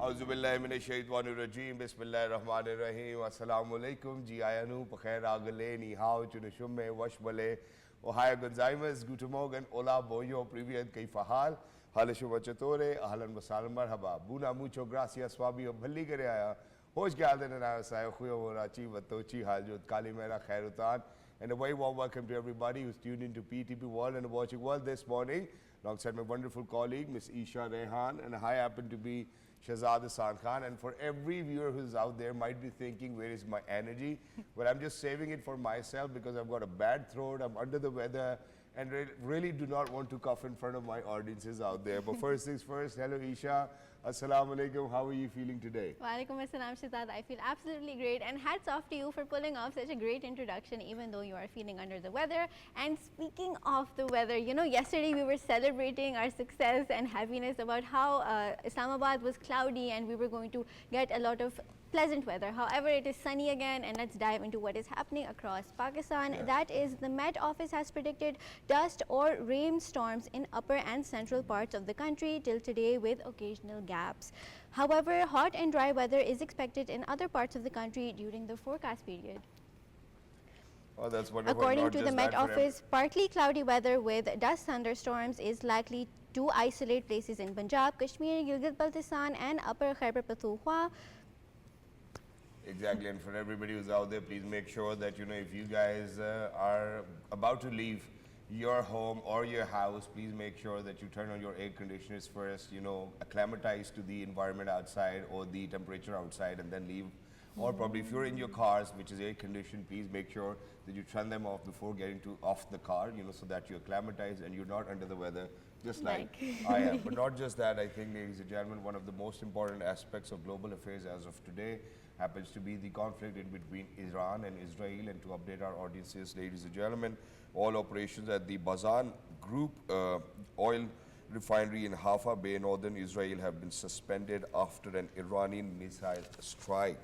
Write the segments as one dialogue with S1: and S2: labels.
S1: Auzubillahiminash-shaytanir-rajim. Bismillahir-rahmanir-rahim. Assalamualaikum. Ji ayanu pakhair agale ni hao chunushumme washbale. Ohaya gonzaimas. Guten Morgen. Hola boyo. Privyet kaifa hal. Halishu bachatore. Ahlan wa sahlan marhaba. Buna mucho gracias. Swabio bhalli kare aaya. Hosh galden na sayo khuyo morachi vatochi haljut kali mera khairutan. And a very warm welcome to everybody who's tuned into PTP World and Watching World this morning. Alongside my wonderful colleague, Miss Eesha, Rehan, and I happen to be Shahzad Khan. And for every viewer who's out there might be thinking, where is my energy? But I'm just saving it for myself because I've got a bad throat, I'm under the weather, and really do not want to cough in front of my audiences out there. But first things first, hello Eesha. Assalamu alaikum. How are you feeling today?
S2: Walaikum assalam, Shahzad. I feel absolutely great, and hats off to you for pulling off such a great introduction even though you are feeling under the weather. And speaking of the weather, you know, yesterday we were celebrating our success and happiness about how Islamabad was cloudy and we were going to get a lot of pleasant weather. However, it is sunny again, and let's dive into what is happening across Pakistan.
S1: Yeah.
S2: That is, the Met Office has predicted dust or rainstorms in upper and central parts of the country till today with occasional gaps. However, hot and dry weather is expected in other parts of the country during the forecast period.
S1: Oh, that's wonderful.
S2: According to the Met Office, partly cloudy weather with dust thunderstorms is likely to isolate places in Punjab, Kashmir, Gilgit-Baltistan and Upper Khyber Pakhtunkhwa.
S1: Exactly, and for everybody who's out there, please make sure that, you know, if you guys are about to leave your home or your house, please make sure that you turn on your air conditioners first, you know, acclimatize to the environment outside or the temperature outside, and then leave. Or probably if you're in your cars, which is air conditioned, please make sure that you turn them off before getting off the car, you know, so that you acclimatize and you're not under the weather, just like I am. But not just that, I think, ladies and gentlemen, one of the most important aspects of global affairs as of today happens to be the conflict in between Iran and Israel. And to update our audiences, ladies and gentlemen, all operations at the Basit Group oil refinery in Haifa Bay, northern Israel, have been suspended after an Iranian missile strike.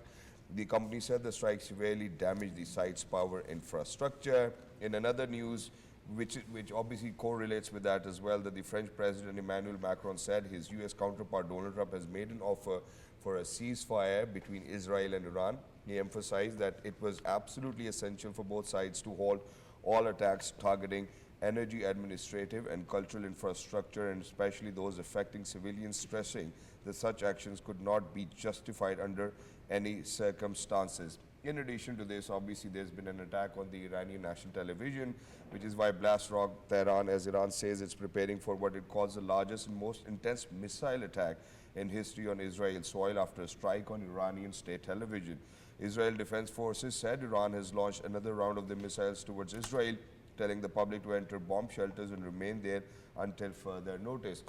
S1: The company said the strike severely damaged the site's power infrastructure. In another news, which obviously correlates with that as well, that the French President Emmanuel Macron said his US counterpart Donald Trump has made an offer for a ceasefire between Israel and Iran. He emphasized that it was absolutely essential for both sides to halt all attacks targeting energy, administrative and cultural infrastructure, and especially those affecting civilians, stressing that such actions could not be justified under any circumstances. In addition to this, obviously there's been an attack on the Iranian national television, which is why blast rock Tehran, as Iran says, it's preparing for what it calls the largest and most intense missile attack in history on Israel's soil after a strike on Iranian state television. Israel Defense Forces said Iran has launched another round of the missiles towards Israel, telling the public to enter bomb shelters and remain there until further notice.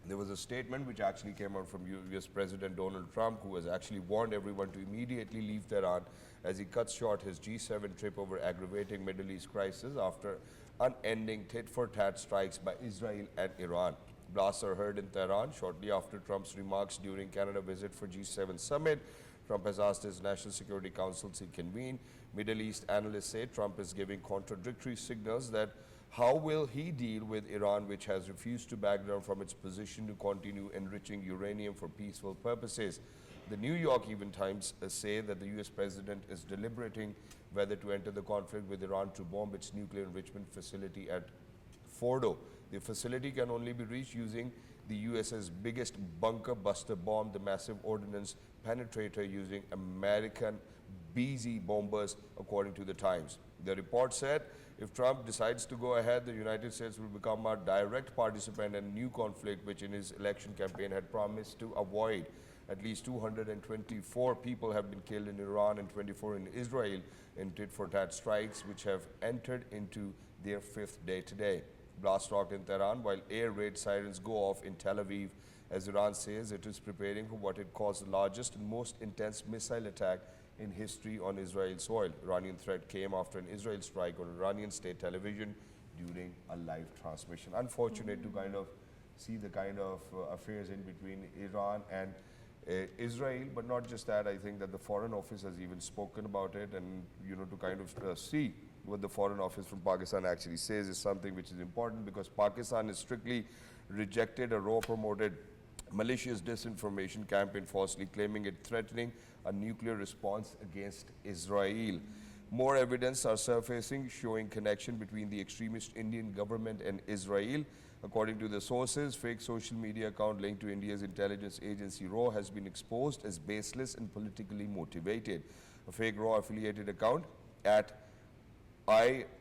S1: There was a statement which actually came out from US President Donald Trump, who has actually warned everyone to immediately leave Tehran as he cuts short his G7 trip over aggravating Middle East crisis after unending tit-for-tat strikes by Israel and Iran. Blasts are heard in Tehran shortly after Trump's remarks during Canada visit for G7 summit. Trump has asked his National Security Council to convene. Middle East analysts say Trump is giving contradictory signals that how will he deal with Iran, which has refused to back down from its position to continue enriching uranium for peaceful purposes. The New York Times say that the US president is deliberating whether to enter the conflict with Iran to bomb its nuclear enrichment facility at Fordo. The facility can only be reached using the US's biggest bunker buster bomb, the massive ordnance penetrator using American BZ bombers, according to the Times. The report said if Trump decides to go ahead, the United States will become a direct participant in a new conflict, which in his election campaign had promised to avoid. At least 224 people have been killed in Iran and 24 in Israel in tit-for-tat strikes, which have entered into their fifth day today. Blast rocked in Tehran while air raid sirens go off in Tel Aviv, as Iran says it is preparing for what it calls the largest and most intense missile attack in history on Israel's soil. Iranian threat came after an Israel strike on Iranian state television during a live transmission. Unfortunate to kind of see the kind of affairs in between Iran and Israel, but not just that. I think that the Foreign Office has even spoken about it, and, you know, to kind of see what the Foreign Office from Pakistan actually says is something which is important, because Pakistan has strictly rejected a raw promoted malicious disinformation campaign falsely claiming it threatening a nuclear response against Israel. More evidence are surfacing showing connection between the extremist Indian government and Israel. According to the sources, fake social media account linked to India's intelligence agency RAW has been exposed as baseless and politically motivated. A fake RAW affiliated account at IRIRAN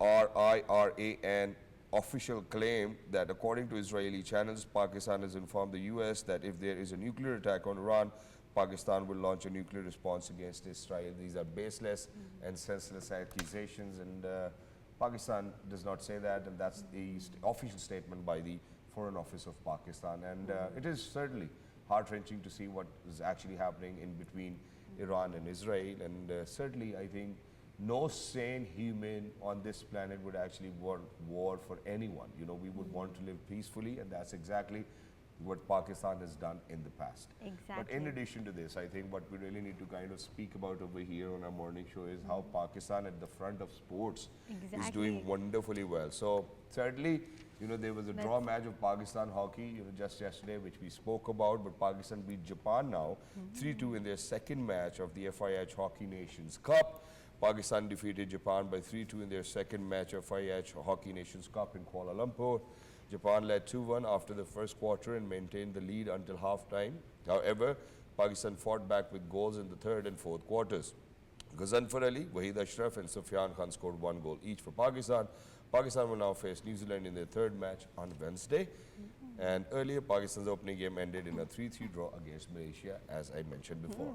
S1: official claim that according to Israeli channels, Pakistan has informed the US that if there is a nuclear attack on Iran, Pakistan will launch a nuclear response against Israel. These are baseless and senseless accusations, and Pakistan does not say that, and that's the official statement by the Foreign Office of Pakistan. And it is certainly heart-wrenching to see what is actually happening in between Iran and Israel, and certainly I think no sane human on this planet would actually want war for anyone. You know, we would want to live peacefully, and that's exactly what Pakistan has done in the past.
S2: Exactly.
S1: But in addition to this, I think what we really need to kind of speak about over here on our morning show is how Pakistan at the front of sports is doing wonderfully well. So certainly, you know, there was a draw match of Pakistan hockey, you know, just yesterday, which we spoke about, but Pakistan beat Japan now 3-2 in their second match of the FIH Hockey Nations Cup. Pakistan defeated Japan by 3-2 in their second match of FIH Hockey Nations Cup in Kuala Lumpur. Japan led 2-1 after the first quarter and maintained the lead until halftime. However, Pakistan fought back with goals in the third and fourth quarters. Ghazanfar Ali, Wahid Ashraf and Sufyan Khan scored 1 goal each for Pakistan. Pakistan will now face New Zealand in their third match on Wednesday. And earlier, Pakistan's opening game ended in a 3-3 draw against Malaysia, as I mentioned before.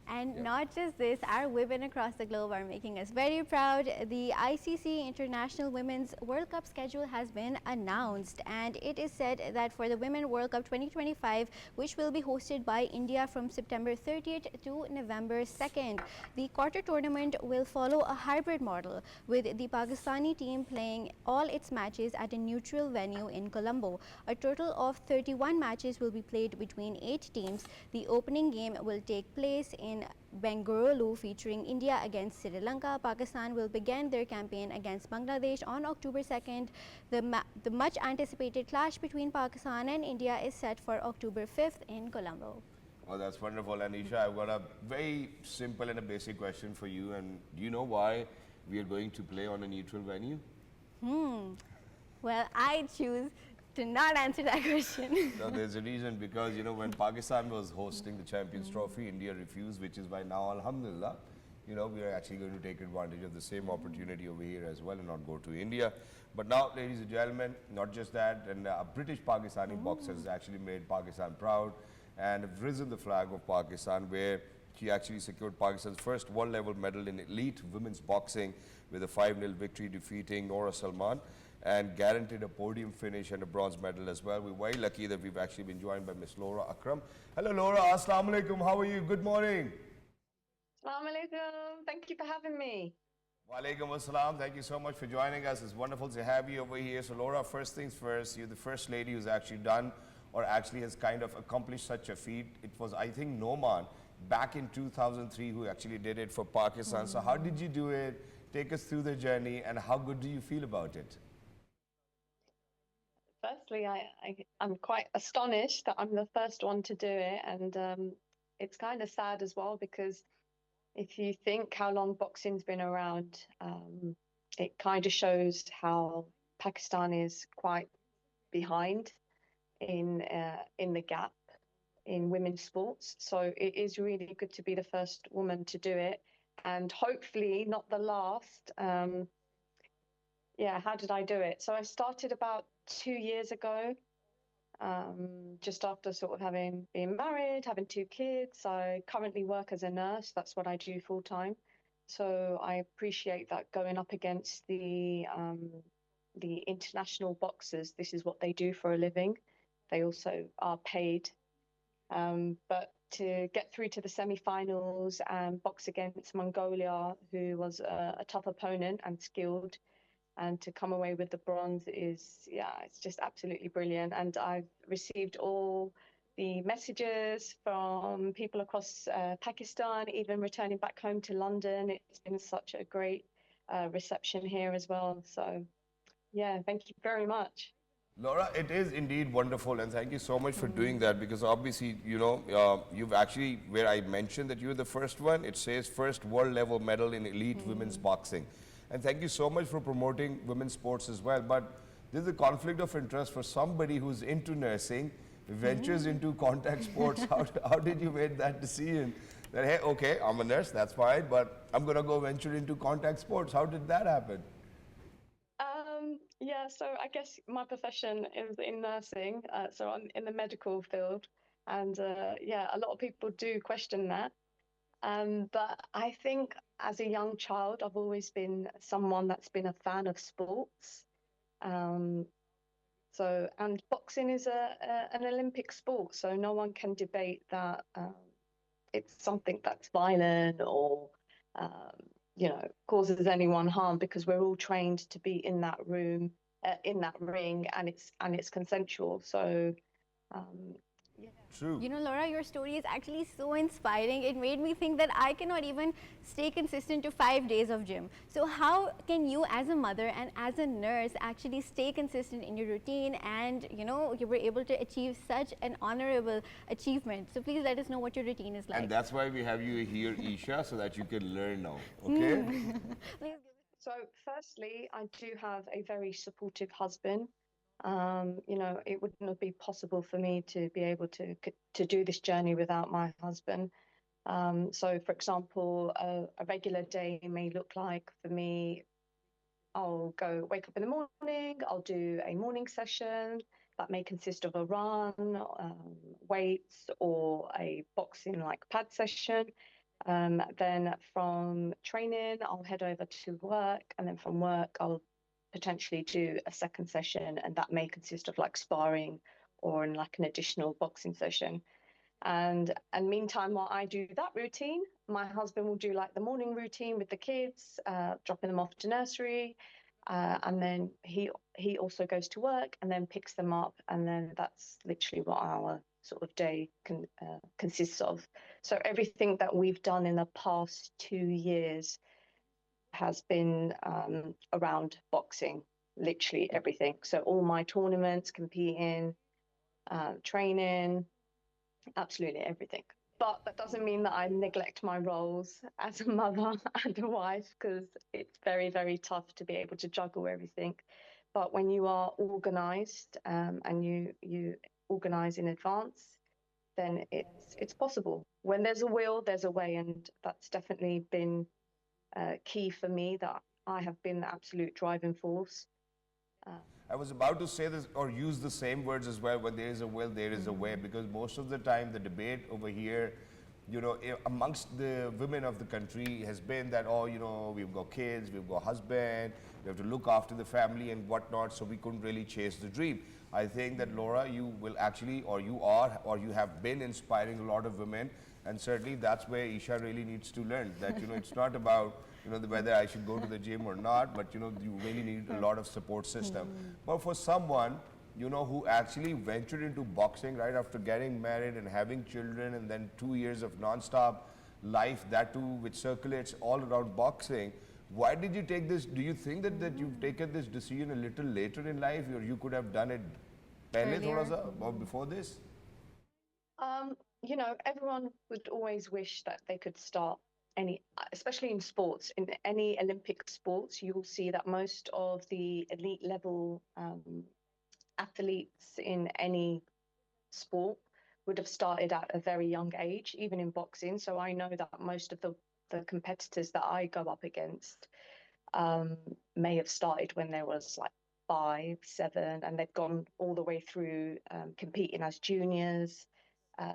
S2: And not just this, our women across the globe are making us very proud. The ICC International Women's World Cup schedule has been announced, and it is said that for the Women World Cup 2025, which will be hosted by India from September 30th to November 2nd, the quarter tournament will follow a hybrid model, with the Pakistani team playing all its matches at a neutral venue in Colombo. A total of 31 matches will be played between 8 teams. The opening game will take place in Bengaluru, featuring India against Sri Lanka. Pakistan will begin their campaign against Bangladesh on October 2nd. The much anticipated clash between Pakistan and India is set for October 5th in Colombo.
S1: Oh, that's wonderful. And Eesha, I've got a very simple and a basic question for you. And do you know why we are going to play on a neutral venue?
S2: Well, I choose to not answer that question.
S1: No, there's a reason, because, you know, when Pakistan was hosting the Champions Trophy, India refused, which is why now, alhamdulillah, you know, we are actually going to take advantage of the same opportunity over here as well and not go to India. But now, ladies and gentlemen, not just that, and a British-Pakistani boxer has actually made Pakistan proud and have risen the flag of Pakistan, where she actually secured Pakistan's first world-level medal in elite women's boxing with a 5-0 victory, defeating Nora Salman, and guaranteed a podium finish and a bronze medal as well. We're very lucky that we've actually been joined by Miss Laura Akram. Hello Laura, Assalamu alaikum, how are you? Good morning.
S3: Assalamu alaikum, thank you for having me.
S1: Wa alaikum assalam, thank you so much for joining us. It's wonderful to have you over here. So Laura, first things first, you're the first lady who's actually done or actually has kind of accomplished such a feat. It was, I think, Noman back in 2003 who actually did it for Pakistan. So how did you do it? Take us through the journey, and how good do you feel about it?
S3: Firstly, I'm quite astonished that I'm the first one to do it, and it's kind of sad as well, because if you think how long boxing's been around, it kind of shows how Pakistan is quite behind in the gap in women's sports. So it is really good to be the first woman to do it, and hopefully not the last. Yeah, how did I do it? So I started about 2 years ago, just after sort of being married, having 2 kids. I currently work as a nurse. That's what I do full time. So I appreciate that, going up against the international boxers. This is what they do for a living. They also are paid. But to get through to the semi-finals and box against Mongolia, who was a tough opponent and skilled, and to come away with the bronze is, yeah, it's just absolutely brilliant. And I've received all the messages from people across Pakistan, even returning back home to London. It's been such a great reception here as well. So, yeah, thank you very much.
S1: Laura, it is indeed wonderful, and thank you so much for doing that because obviously, you've actually, where I mentioned that you're the first one, it says first world level medal in elite women's boxing. And thank you so much for promoting women's sports as well. But there's a conflict of interest for somebody who's into nursing, ventures into contact sports. How did you make that decision? That, hey, okay, I'm a nurse, that's fine, but I'm going to go venture into contact sports. How did that happen?
S3: Yeah, so I guess my profession is in nursing, so I'm in the medical field, and yeah, a lot of people do question that. But I think as a young child, I've always been someone that's been a fan of sports. Um, and boxing is an Olympic sport, so no one can debate that it's something that's violent or um, causes anyone harm because we're all trained to be in that room, in that ring, and it's consensual. So um, yeah.
S1: True.
S2: You know, Laura, your story is actually so inspiring. It made me think that I cannot even stay consistent to 5 days of gym. So how can you as a mother and as a nurse actually stay consistent in your routine and, you were able to achieve such an honorable achievement? So please let us know what your routine is like.
S1: And that's why we have you here, Eesha, so that you can learn now, okay?
S2: Please.
S3: So firstly, I do have a very supportive husband. It wouldn't be possible for me to be able to do this journey without my husband. So, for example, a regular day may look like for me, I'll wake up in the morning, I'll do a morning session that may consist of a run, weights, or a boxing like pad session. Then from training, I'll head over to work, and then from work, I'll potentially do a second session, and that may consist of like sparring or in like an additional boxing session. And meantime, while I do that routine, my husband will do like the morning routine with the kids, dropping them off to nursery, and then he also goes to work and then picks them up, and then that's literally what our sort of day consists of. So everything that we've done in the past 2 years has been around boxing, literally everything. So all my tournaments, competing, training, absolutely everything. But that doesn't mean that I neglect my roles as a mother and a wife, because it's very, very tough to be able to juggle everything. But when you are organized and you organize in advance, then it's possible. When there's a will, there's a way, and that's definitely been key for me, that I have been the absolute driving force.
S1: I was about to say this or use the same words as well. When there is a will, there is a way. Because most of the time, the debate over here, amongst the women of the country has been that, oh, we've got kids, we've got husband, we have to look after the family and whatnot, so we couldn't really chase the dream. I think that, Laura, you will actually, or you are, or you have been inspiring a lot of women, and certainly that's where Eesha really needs to learn that, it's not about, whether I should go to the gym or not, but, you really need a lot of support system. But for someone, who actually ventured into boxing right after getting married and having children, and then 2 years of non-stop life, that too, which circulates all around boxing. Why did you take this? Do you think that you've taken this decision a little later in life, or you could have done it pehle thoda sa, or before this?
S3: Everyone would always wish that they could start especially in sports, in any Olympic sports, you will see that most of the elite level athletes in any sport would have started at a very young age, even in boxing. So I know that most of the competitors that I go up against may have started when there was like 5, 7, and they've gone all the way through competing as juniors,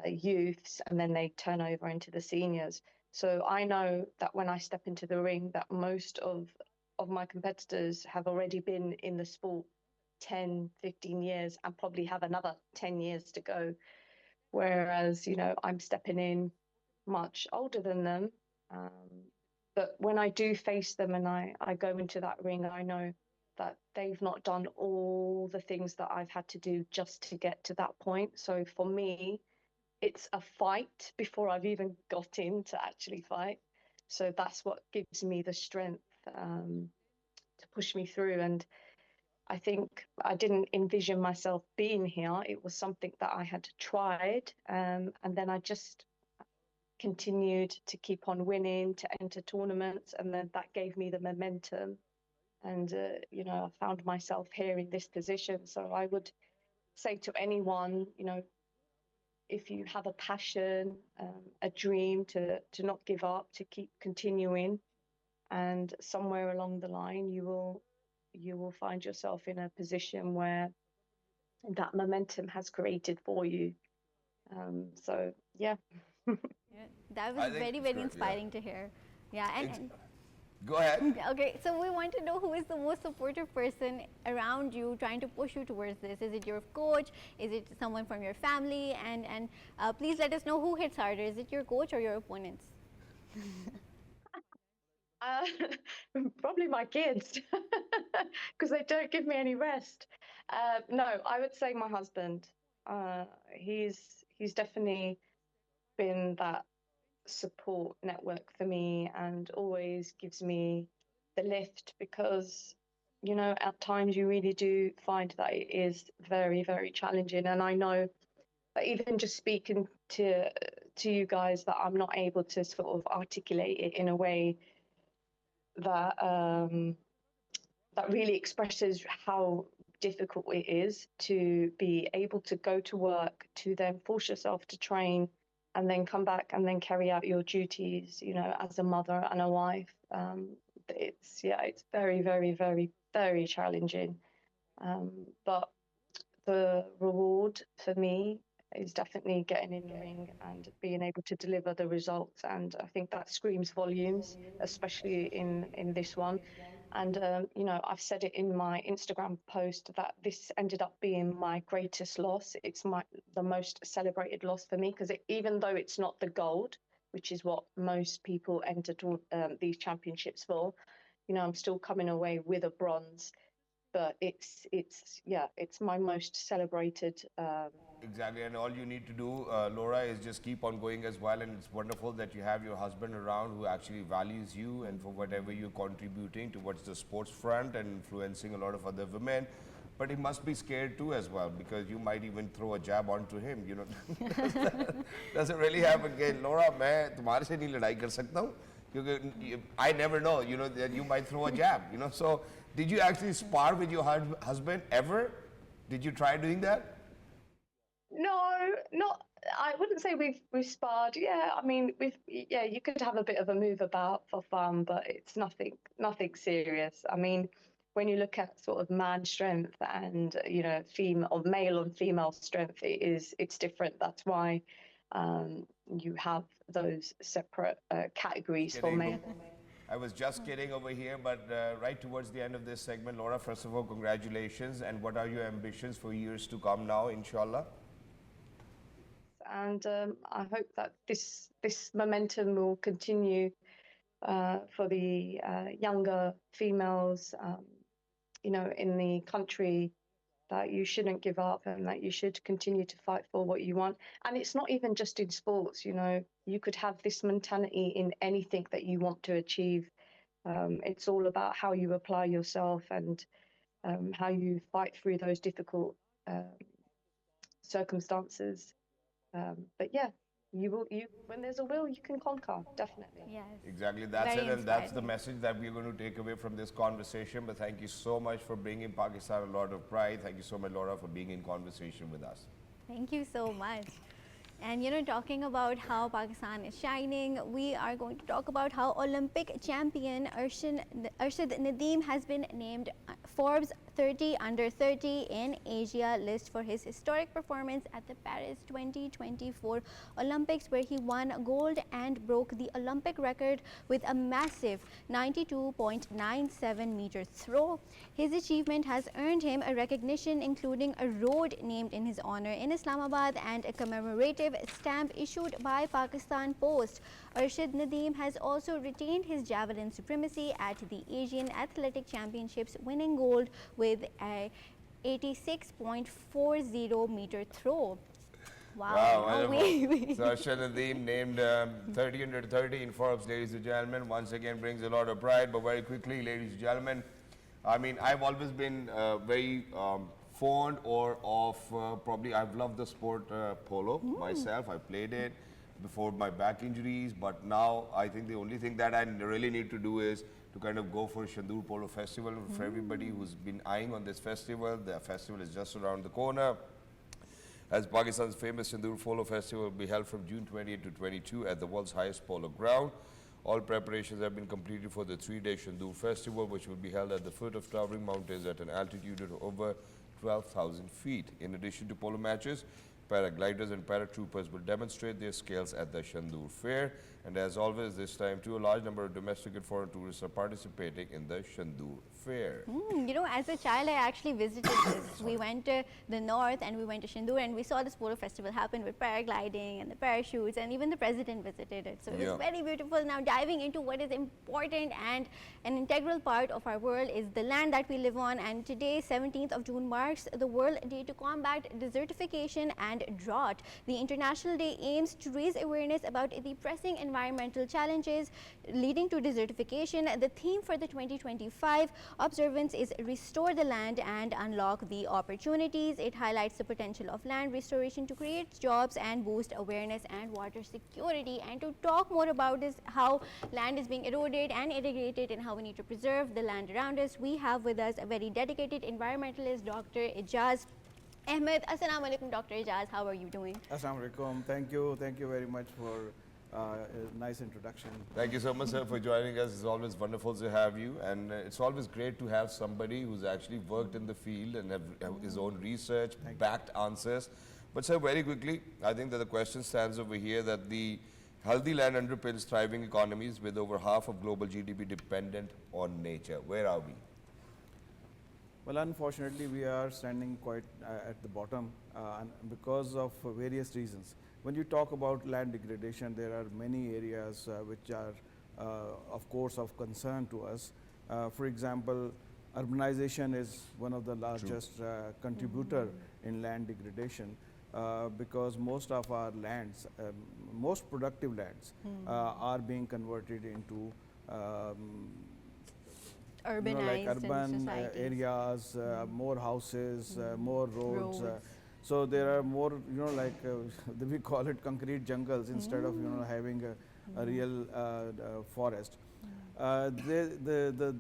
S3: youths, and then they turn over into the seniors. So I know that when I step into the ring, that most of my competitors have already been in the sport 10, 15 years and probably have another 10 years to go. Whereas, I'm stepping in much older than them. But when I do face them and I go into that ring, I know that they've not done all the things that I've had to do just to get to that point. So for me, it's a fight before I've even got in to actually fight. So that's what gives me the strength to push me through. And I think I didn't envision myself being here. It was something that I had tried, and then I just continued to keep on winning, to enter tournaments, and then that gave me the momentum. And you know, I found myself here in this position. So I would say to anyone, you know, if you have a passion, a dream, to not give up, to keep continuing, and somewhere along the line you will find yourself in a position where that momentum has created for you. So yeah.
S2: Yeah, that was very inspiring to hear. Yeah, and
S1: Go ahead.
S2: okay, so we want to know who is the most supportive person around you trying to push you towards this. Is it your coach? Is it someone from your family? And please let us know who hits harder. Is it your coach or your opponents?
S3: Uh, Probably my kids, because they don't give me any rest. No, I would say my husband. He's definitely been that support network for me and always gives me the lift, because you know, at times you really do find that it is very challenging. And I know that even just speaking to you guys, that I'm not able to sort of articulate it in a way that that really expresses how difficult it is to be able to go to work, to then force yourself to train, and then come back and then carry out your duties, you know, as a mother and a wife. It's very challenging. But the reward for me is definitely getting in the ring and being able to deliver the results. And I think that screams volumes, especially in this one. And, you know, I've said it in my Instagram post that this ended up being my greatest loss. It's the most celebrated loss for me, because even though it's not the gold, which is what most people enter these championships for, you know, I'm still coming away with a bronze. But it's my most celebrated.
S1: Exactly, and all you need to do, Laura, is just keep on going as well. And it's wonderful that you have your husband around who actually values you and for whatever you're contributing towards the sports front and influencing a lot of other women. But he must be scared too as well, because you might even throw a jab onto him. You know, does it really happen? Laura, मैं तुम्हारे से नहीं लड़ाई कर सकता हूँ, क्योंकि I never know. You know that you might throw a jab. You know, so. Did you actually spar with your husband ever? Did you try doing that?
S3: No, not. I wouldn't say we've sparred. Yeah, I mean, you could have a bit of a move about for fun, but it's nothing serious. I mean, when you look at sort of man strength and, you know, male and female strength, it's different. That's why you have those separate categories for male.
S1: I was just kidding over here, but right towards the end of this segment, Laura, first of all, congratulations. And what are your ambitions for years to come now, inshallah?
S3: And I hope that this momentum will continue for the younger females, you know, in the country, that you shouldn't give up and that you should continue to fight for what you want. And it's not even just in sports, you know, you could have this mentality in anything that you want to achieve. It's all about how you apply yourself and how you fight through those difficult circumstances. But yeah, when there's a will, you can conquer, definitely.
S2: Yes.
S1: Exactly, that's it, and that's the message that we're going to take away from this conversation. But thank you so much for bringing Pakistan a lot of pride. Thank you so much, Laura, for being in conversation with us.
S2: Thank you so much. And you know, talking about how Pakistan is shining, we are going to talk about how Olympic champion Arshad Nadeem has been named Forbes 30 under 30 in Asia list for his historic performance at the Paris 2024 Olympics, where he won gold and broke the Olympic record with a massive 92.97 meter throw. His achievement has earned him a recognition, including a road named in his honor in Islamabad and a commemorative stamp issued by Pakistan Post. Arshad Nadeem has also retained his javelin supremacy at the Asian Athletic Championships, winning gold with a 86.40 meter throw. Wow.
S1: So Arshad Nadeem named 30 under 30 in Forbes, ladies and gentlemen, once again brings a lot of pride. But very quickly, ladies and gentlemen, I mean, I've always been very fond or of probably I've loved the sport polo myself. I played it before my back injuries, but now I think the only thing that I really need to do is to kind of go for Shandur Polo Festival. For everybody who's been eyeing on this festival, the festival is just around the corner. As Pakistan's famous Shandur Polo Festival will be held from June 28 to 22 at the world's highest polo ground. All preparations have been completed for the 3-day Shandur Festival, which will be held at the foot of towering mountains at an altitude of over 12,000 feet. In addition to polo matches, paragliders and paratroopers will demonstrate their skills at the Shandur Fair. And as always, this time too, a large number of domestic and foreign tourists are participating in the Shandur Fair.
S2: You know, as a child, I actually visited this. We went to the north and we went to Shandur and we saw this polo festival happen with paragliding and the parachutes, and even the president visited it. So it was very beautiful. Now diving into what is important and an integral part of our world is the land that we live on. And today, 17th of June, marks the World Day to combat desertification and drought. The International Day aims to raise awareness about the pressing environmental challenges leading to desertification. The theme for the 2025 observance is Restore the Land and Unlock the Opportunities. It highlights the potential of land restoration to create jobs and boost awareness and water security. And to talk more about this, how land is being eroded and irrigated and how we need to preserve the land around us, we have with us a very dedicated environmentalist, Dr. EJAZ AHMAD. Assalamu alaikum, Dr. EJAZ. How are you doing?
S4: Assalamu alaikum. Thank you very much for a nice introduction.
S1: Thank you so much, sir, for joining us. It's always wonderful to have you, and it's always great to have somebody who's actually worked in the field and have his own research, backed answers. But sir, very quickly, I think that the question stands over here that the healthy land underpins thriving economies with over half of global GDP dependent on nature. Where are we?
S4: Well, unfortunately, we are standing quite at the bottom and because of various reasons. When you talk about land degradation, there are many areas which are, of course, of concern to us. For example, urbanization is one of the largest contributor in land degradation because most of our lands, most productive lands, are being converted into
S2: Urbanized
S4: urban areas, more houses, more roads. So there are more, we call it concrete jungles instead of, having a real forest. The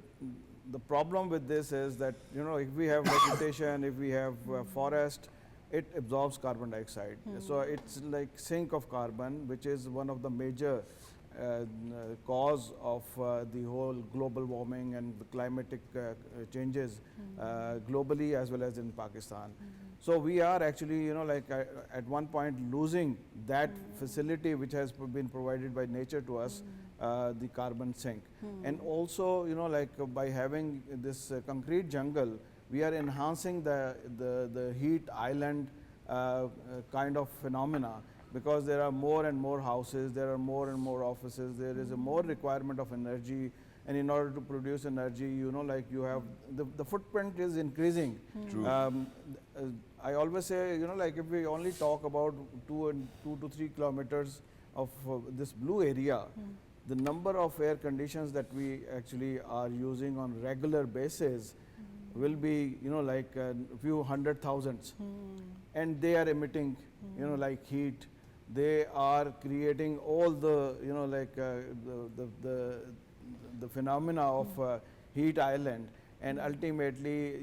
S4: problem with this is that, if we have vegetation, if we have forest, it absorbs carbon dioxide. So it's like sink of carbon, which is one of the major cause of the whole global warming and the climatic changes globally as well as in Pakistan. So we are actually, at one point losing that facility which has been provided by nature to us, the carbon sink. And also, by having this concrete jungle, we are enhancing the heat island kind of phenomena, because there are more and more houses, there are more and more offices, there is a more requirement of energy, and in order to produce energy, you have the footprint is increasing.
S1: True.
S4: I always say, if we only talk about 2 to 3 kilometers of this blue area, the number of air conditions that we actually are using on regular basis will be, a few hundred thousands, and they are emitting, like heat. They are creating all the, the phenomena of heat island, and ultimately,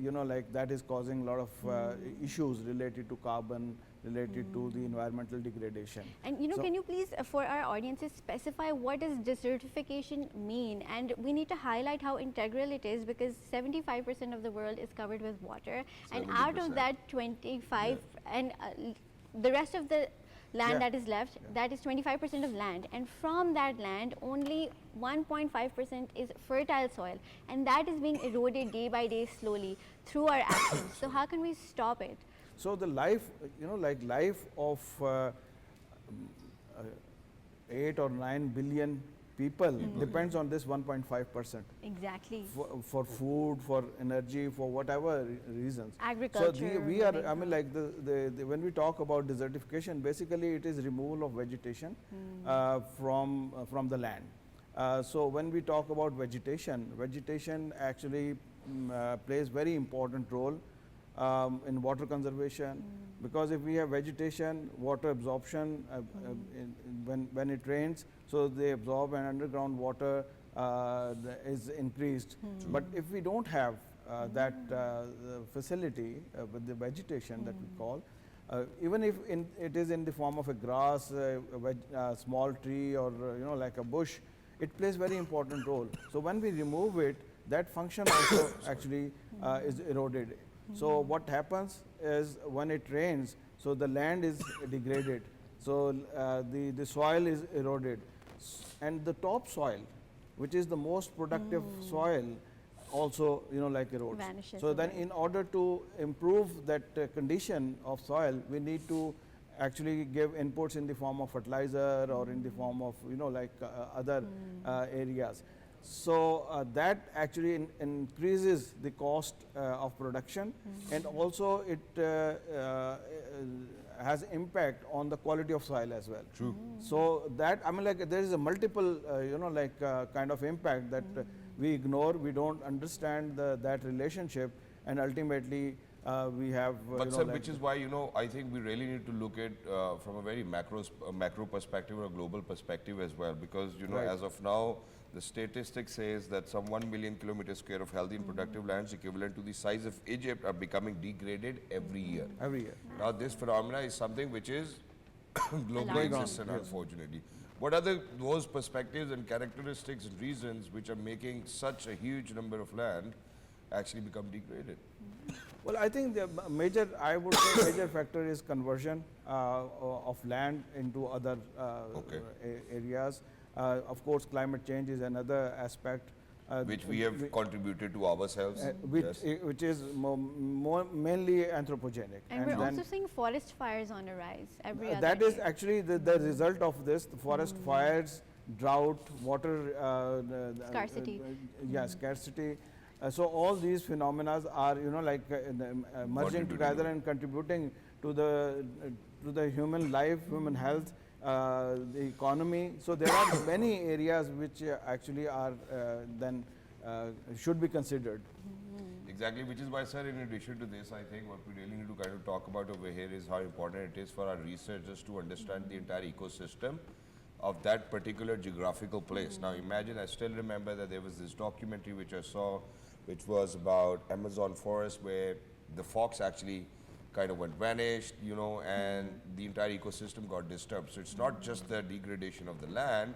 S4: that is causing a lot of issues related to carbon, related to the environmental degradation.
S2: And so can you please, for our audiences, specify what does desertification mean? And we need to highlight how integral it is, because 75% of the world is covered with water, and out of that 25, and the rest of the land that is left, that is 25% of land, and from that land only 1.5% is fertile soil, and that is being eroded day by day slowly through our actions. So how can we stop it?
S4: So the life, life of 8 or 9 billion people depends on this 1.5%.
S2: Exactly.
S4: For food, for energy, for whatever reasons.
S2: Agriculture.
S4: So we are, when we talk about desertification, basically it is removal of vegetation from the land. So when we talk about vegetation actually plays very important role in water conservation, because if we have vegetation, water absorption, when it rains, so they absorb, and underground water is increased. But if we don't have that facility with the vegetation that we call, even if it is in the form of a grass, a small tree, or like a bush, it plays very important role. So when we remove it, that function also actually is eroded. So what happens is when it rains, so the land is degraded, so the soil is eroded, and the top soil, which is the most productive soil, also like erodes.
S2: Vanishes
S4: So then
S2: away.
S4: in order to improve that condition of soil, we need to actually give inputs in the form of fertilizer or in the form of like other areas. So that actually increases the cost of production, and also it has impact on the quality of soil as well.
S1: True.
S4: So that, I mean, like there is a multiple kind of impact that we ignore. We don't understand that relationship, and ultimately we have
S1: But sir, which is why I think we really need to look at from a very macro perspective or a global perspective as well, because
S4: Right.
S1: as of now the statistic says that some 1 million kilometers square of healthy and productive lands equivalent to the size of Egypt are becoming degraded every year.
S4: every year.
S1: Now this phenomena is something which is globally
S2: Alarming.
S1: existent, unfortunately. What are those perspectives and characteristics and reasons which are making such a huge number of land actually become degraded?
S4: Well, I think the major, I would say major factor is conversion of land into other
S1: Okay.
S4: areas. Of course, climate change is another aspect.
S1: Which we have contributed to ourselves. Yes.
S4: which is more mainly anthropogenic.
S2: And we're
S4: then
S2: also seeing forest fires on a rise every other
S4: that is
S2: day.
S4: actually the result of this, the forest fires, drought, water
S2: Scarcity.
S4: scarcity. So all these phenomena are merging
S1: Contributing
S4: together
S1: to it.
S4: and contributing to the human life, human health, the economy. So there are many areas which actually are then should be considered.
S1: Exactly, which is why, sir, in addition to this, I think what we really need to kind of talk about over here is how important it is for our researchers to understand the entire ecosystem of that particular geographical place. Now imagine, I still remember that there was this documentary which I saw, which was about Amazon forest, where the fox actually kind of went vanished, and the entire ecosystem got disturbed. So it's not just the degradation of the land,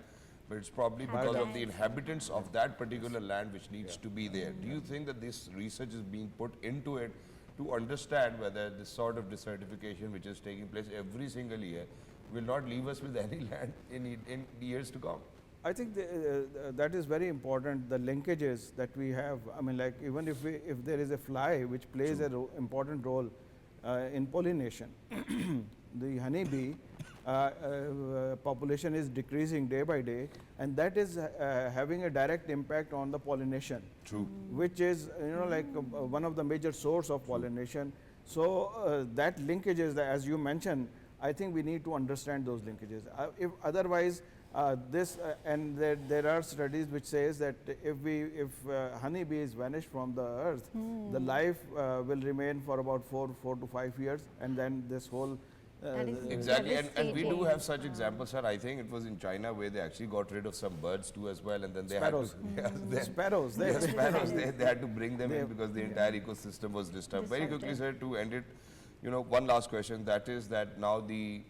S1: but it's probably because of the
S2: Habitats.
S1: inhabitants of that particular land which needs to be there. Do you think that this research is being put into it to understand whether this sort of desertification which is taking place every single year will not leave us with any land in years to come?
S4: I think that is very important, the linkages that we have. I mean, like even if there is a fly which plays an important role in pollination, the honeybee population is decreasing day by day, and that is having a direct impact on the pollination.
S1: True.
S4: Which is one of the major source of pollination. So that linkages, as you mentioned, I think we need to understand those linkages. If otherwise, and there are studies which says that if honeybees vanish from the earth, the life will remain for about 4 to 5 years, and then this whole
S2: That is
S1: Exactly, and we do
S2: devastating.
S1: have such examples, sir. I think it was in China where they actually got rid of some birds too as well, and then they
S4: Sparrows.
S1: had to
S4: sparrows.
S1: sparrows. They had to bring them in because the entire ecosystem was disturbed. Very quickly, sir, to end it, one last question. That is that now the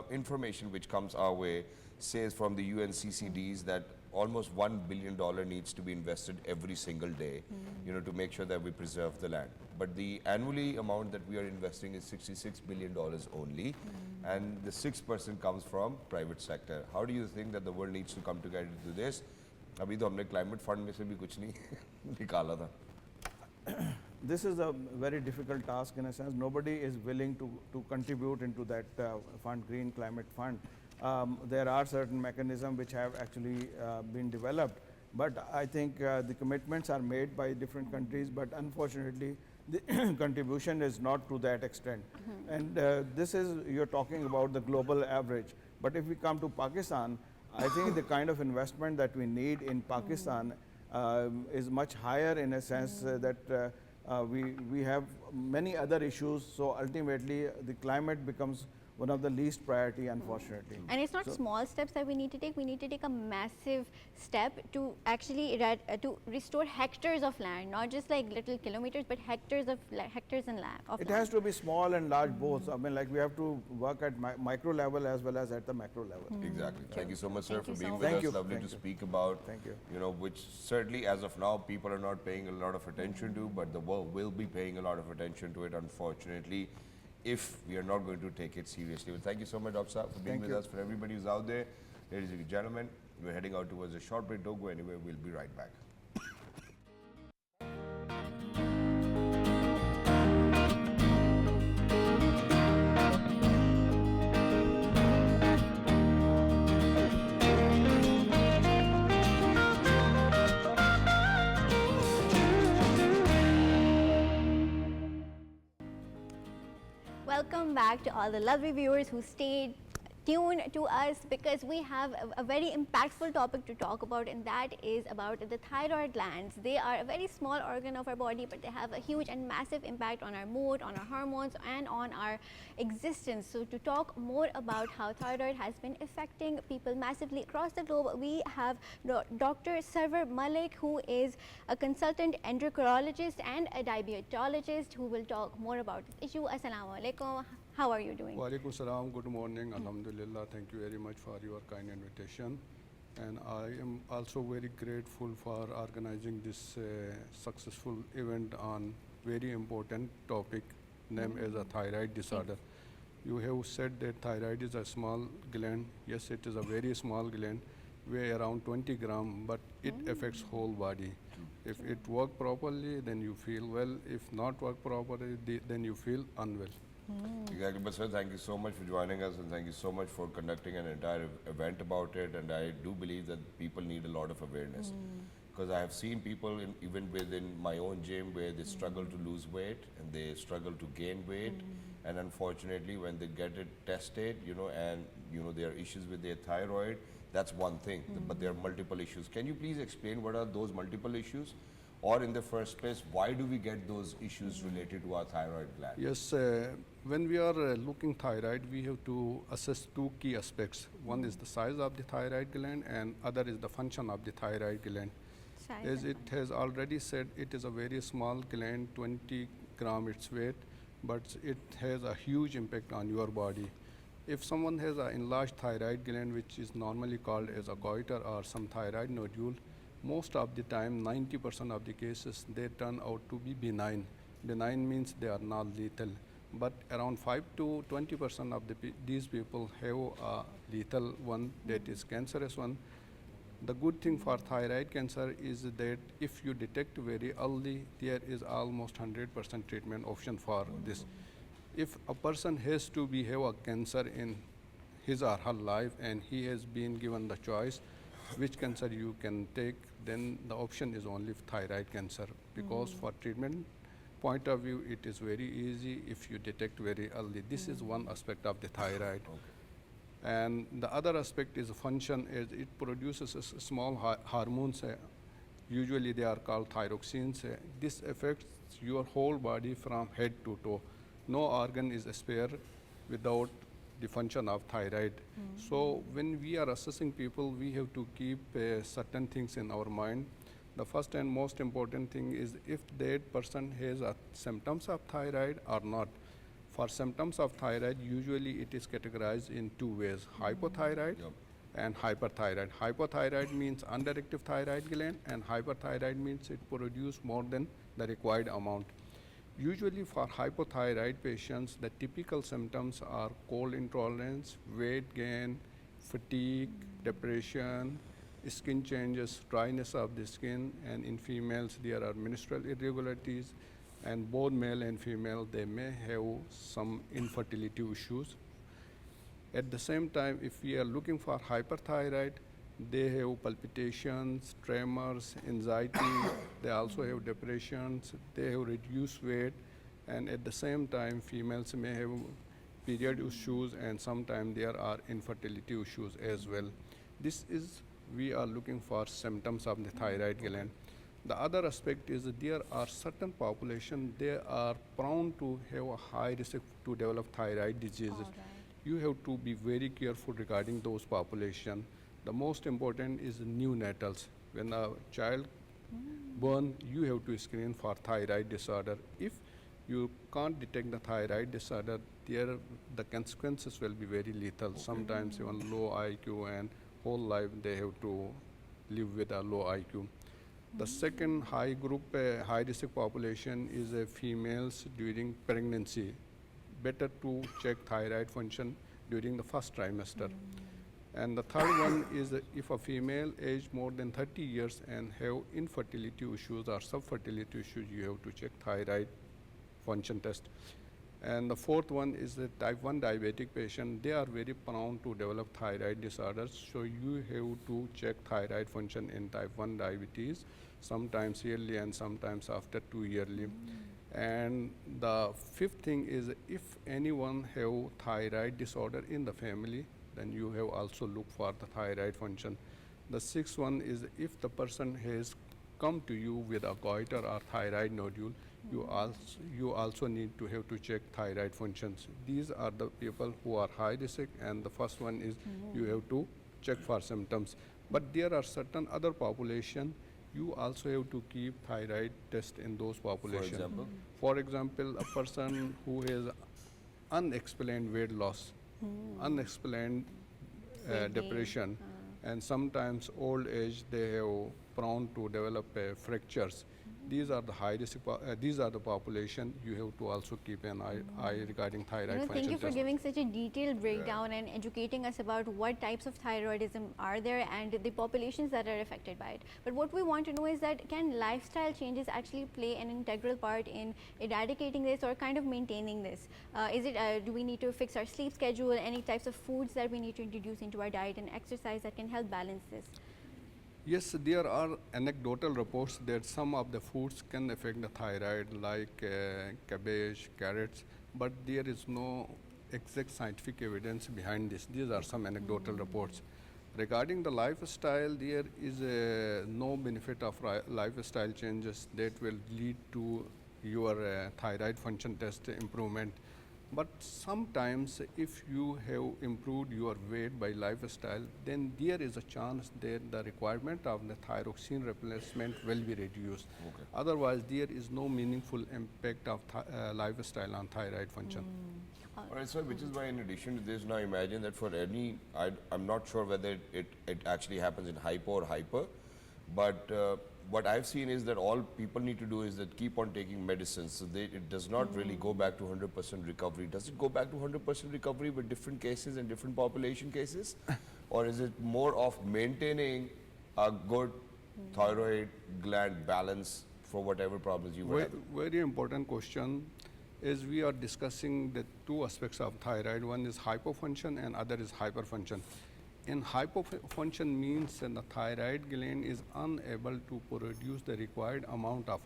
S1: information which comes our way says from the UNCCDs that almost $1 billion needs to be invested every single day, to make sure that we preserve the land. But the annually amount that we are investing is $66 billion only, and the 6% comes from private sector. How do you think that the world needs to come together to do this? अभी तो हमने climate fund में से भी कुछ नहीं निकाला था.
S4: This is a very difficult task in a sense. Nobody is willing to contribute into that fund, Green Climate Fund. There are certain mechanisms which have actually been developed, but I think the commitments are made by different countries, but unfortunately the contribution is not to that extent. And this is, you're talking about the global average. But if we come to Pakistan, I think the kind of investment that we need in Pakistan is much higher in a sense that we have many other issues. So ultimately, the climate becomes one of the least priority, unfortunately.
S2: And it's not small steps that we need to take. We need to take a massive step to actually to restore hectares of land, not just like little kilometers, but hectares and land.
S4: It has to be small and large both. I mean, like we have to work at micro level as well as at the macro level.
S1: Exactly. Thank you so much, sir,
S2: Thank
S1: for
S2: you
S1: being
S2: so
S1: with
S4: much.
S1: us.
S4: Thank you.
S1: Lovely
S4: Thank
S1: to
S4: you.
S1: speak about.
S4: Thank you.
S1: You know, which certainly as of now people are not paying a lot of attention to, but the world will be paying a lot of attention to it, unfortunately, if we are not going to take it seriously. Well, thank you so much, Dr. Saab, for being
S4: Thank
S1: with
S4: you.
S1: us. For everybody who's out there, ladies and gentlemen, we're heading out towards a short break. Don't go anywhere. We'll be right back.
S2: Welcome back to all the lovely viewers who stayed tuned to us, because we have a very impactful topic to talk about, and that is about the thyroid glands. They are a very small organ of our body, but they have a huge and massive impact on our mood, on our hormones, and on our existence. So to talk more about how thyroid has been affecting people massively across the globe, we have Dr. SARWAR Malik, who is a consultant endocrinologist and a diabetologist, who will talk more about this issue. Assalamu alaikum. How are you doing?
S5: Walaikum salam, good morning, alhamdulillah, thank you very much for your kind invitation. And I am also very grateful for organizing this successful event on very important topic named as a thyroid disorder. You have said that thyroid is a small gland. Yes, it is a very small gland, weigh around 20 gram, but it affects whole body. If it work properly, then you feel well. If not work properly, then you feel unwell.
S1: Exactly, but sir, thank you so much for joining us, and thank you so much for conducting an entire event about it. And I do believe that people need a lot of awareness, because I have seen people even within my own gym where they struggle to lose weight and they struggle to gain weight, and unfortunately when they get it tested, and there are issues with their thyroid. That's one thing, but there are multiple issues. Can you please explain what are those multiple issues? Or in the first place, why do we get those issues related to our thyroid gland?
S5: Yes, when we are looking thyroid, we have to assess two key aspects. One is the size of the thyroid gland, and other is the function of the thyroid gland. As it has already said, it is a very small gland, 20 gram its weight, but it has a huge impact on your body. If someone has an enlarged thyroid gland, which is normally called as a goiter or some thyroid nodule, most of the time, 90% of the cases, they turn out to be benign. Benign means they are not lethal. But around 5 to 20% of these people have a lethal one, that is cancerous one. The good thing for thyroid cancer is that if you detect very early, there is almost 100% treatment option for this. If a person has to have a cancer in his or her life, and he has been given the choice which cancer you can take, then the option is only thyroid cancer, because for treatment point of view, it is very easy if you detect very early. This is one aspect of the thyroid. And the other aspect is function, as it produces small hormones. Usually they are called thyroxines. This affects your whole body from head to toe. No organ is spared without the function of thyroid. So when we are assessing people, we have to keep certain things in our mind. The first and most important thing is if that person has symptoms of thyroid or not. For symptoms of thyroid, usually it is categorized in two ways, hypothyroid and hyperthyroid. Hypothyroid means underactive thyroid gland, and hyperthyroid means it produces more than the required amount. Usually for hypothyroid patients, the typical symptoms are cold intolerance, weight gain, fatigue, depression, skin changes, dryness of the skin, and in females there are menstrual irregularities, and both male and female, they may have some infertility issues. At the same time, if we are looking for hyperthyroid, they have palpitations, tremors, anxiety, they also have depressions, they have reduced weight, and at the same time, females may have period issues, and sometimes there are infertility issues as well. This is, we are looking for symptoms of the thyroid gland. The other aspect is that there are certain population, they are prone to have a high risk to develop thyroid diseases. You have to be very careful regarding those population. The most important is neonatals. When a child born, you have to screen for thyroid disorder. If you can't detect the thyroid disorder, the consequences will be very lethal. Sometimes even low IQ and whole life they have to live with a low IQ. The second high group, high risk population is females during pregnancy. Better to check thyroid function during the first trimester. And the third one is if a female aged more than 30 years and have infertility issues or subfertility issues, you have to check thyroid function test. And the fourth one is the type 1 diabetic patient. They are very prone to develop thyroid disorders, so you have to check thyroid function in type 1 diabetes, sometimes yearly and sometimes after 2 yearly. And the fifth thing is if anyone have thyroid disorder in the family, then you have also look for the thyroid function. The sixth one is if the person has come to you with a goiter or thyroid nodule, you also need to have to check thyroid functions. These are the people who are high risk, and the first one is you have to check for symptoms. But there are certain other population, you also have to keep thyroid test in those populations. For example, a person who has unexplained weight loss, unexplained depression, and sometimes old age, they have prone to develop fractures. These are the high risk. These are the population you have to also keep an eye regarding thyroid function.
S2: Thank you for giving such a detailed breakdown and educating us about what types of thyroidism are there and the populations that are affected by it. But what we want to know is that can lifestyle changes actually play an integral part in eradicating this or kind of maintaining this? Do we need to fix our sleep schedule, any types of foods that we need to introduce into our diet and exercise that can help balance this?
S5: Yes, there are anecdotal reports that some of the foods can affect the thyroid, like cabbage, carrots, but there is no exact scientific evidence behind this. These are some anecdotal reports. Regarding the lifestyle, there is no benefit of lifestyle changes that will lead to your thyroid function test improvement. But sometimes if you have improved your weight by lifestyle, then there is a chance that the requirement of the thyroxine replacement will be reduced. Otherwise, there is no meaningful impact of lifestyle on thyroid function.
S1: All right, so which is why in addition to this, now imagine that for any, I'm not sure whether it actually happens in hypo or hyper, but what I've seen is that all people need to do is that keep on taking medicines. So it does not really go back to 100% recovery. Does it go back to 100% recovery with different cases and different population cases? Or is it more of maintaining a good thyroid gland balance for whatever problems you have?
S5: Very important question. Is we are discussing the two aspects of thyroid. One is hypofunction and other is hyperfunction. In hypofunction means that the thyroid gland is unable to produce the required amount of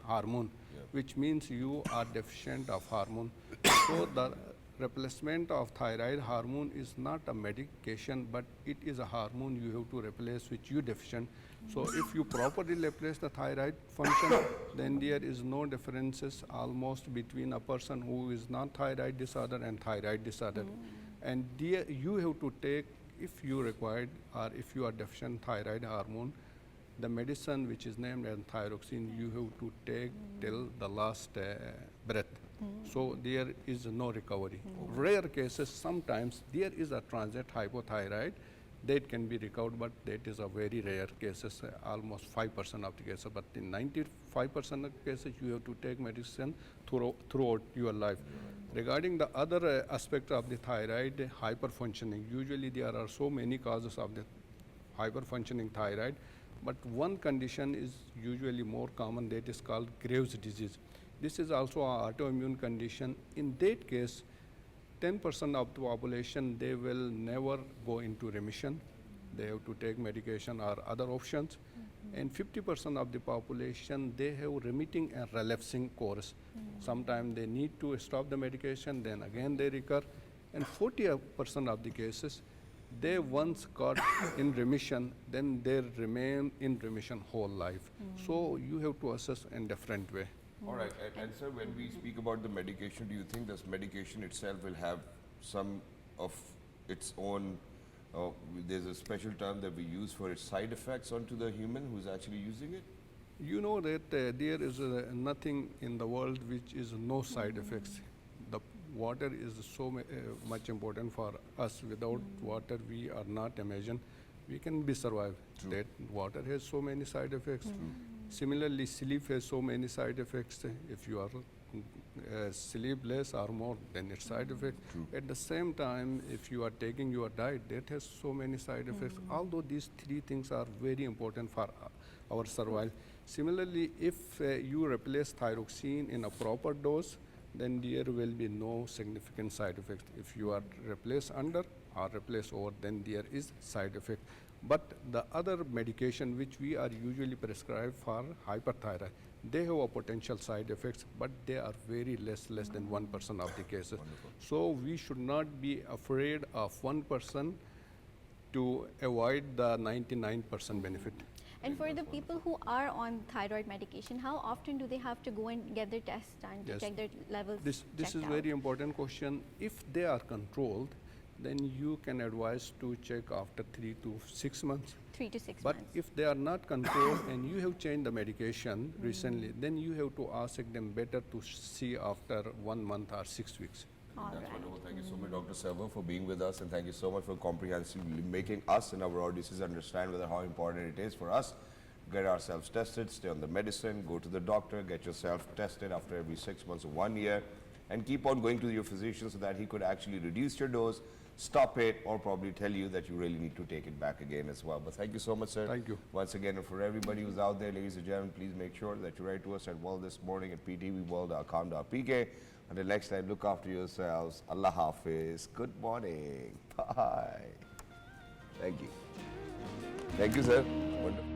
S5: hormone, which means you are deficient of hormone. So the replacement of thyroid hormone is not a medication, but it is a hormone you have to replace which you deficient. So if you properly replace the thyroid function, then there is no differences almost between a person who is non-thyroid disorder and thyroid disorder. And there you have to take, if you required or if you are deficient thyroid hormone, the medicine which is named as thyroxine, you have to take till the last breath. So there is no recovery. Rare cases, sometimes there is a transient hypothyroid that can be recovered, but that is a very rare cases, almost 5% of the cases. But in 95% of cases, you have to take medicine throughout your life. Regarding the other aspect of the thyroid, hyperfunctioning, usually there are so many causes of the hyperfunctioning thyroid, but one condition is usually more common, that is called Graves' disease. This is also an autoimmune condition. In that case, 10% of the population, they will never go into remission. They have to take medication or other options. And 50% of the population, they have remitting and relapsing course. Sometimes they need to stop the medication, then again they recur. And 40% of the cases, They once got in remission, then they remain in remission whole life. So you have to assess in different way.
S1: All right, and sir, when we speak about the medication, do you think this medication itself will have some of its own, there's a special term that we use for its side effects onto the human who's actually using it?
S5: You know that there is nothing in the world which is no side effects. The water is so much important for us. Without water, we are not imagine we can be survive.
S1: True.
S5: That water has so many side effects. Similarly, sleep has so many side effects. If you are sleep less or more, then it's side effect.
S1: True.
S5: At the same time, if you are taking your diet, that has so many side effects. Although these three things are very important for our survival. Similarly, if you replace thyroxine in a proper dose, then there will be no significant side effects. If you are replaced under or replaced over, then there is side effect. But the other medication which we are usually prescribed for hyperthyroid, they have a potential side effects, but they are very less than 1% of the cases.
S1: Wonderful.
S5: So we should not be afraid of 1% to avoid the 99% benefit.
S2: And for the people who are on thyroid medication, how often do they have to go and get their tests done to
S5: Yes.
S2: check their levels?
S5: This
S2: checked
S5: is
S2: out?
S5: very important question. If they are controlled, then you can advise to check after 3 to 6 months.
S2: 3 to 6
S5: But
S2: months.
S5: if they are not controlled and you have changed the medication recently, then you have to ask them better to see after 1 month or 6 weeks.
S2: All
S1: That's
S2: right.
S1: wonderful. Thank you so much, Dr. Sarwar, for being with us, and thank you so much for comprehensively making us and our audiences understand whether how important it is for us to get ourselves tested, stay on the medicine, go to the doctor, get yourself tested after every 6 months or 1 year, and keep on going to your physician so that he could actually reduce your dose, stop it, or probably tell you that you really need to take it back again as well. But thank you so much, sir.
S5: Thank you.
S1: Once again, and for everybody who's out there, ladies and gentlemen, please make sure that you write to us at worldthismorning@ptvworld.com.pk. Until next time, look after yourselves. Allah Hafiz. Good morning. Bye. Thank you. Thank you, sir. Wonderful.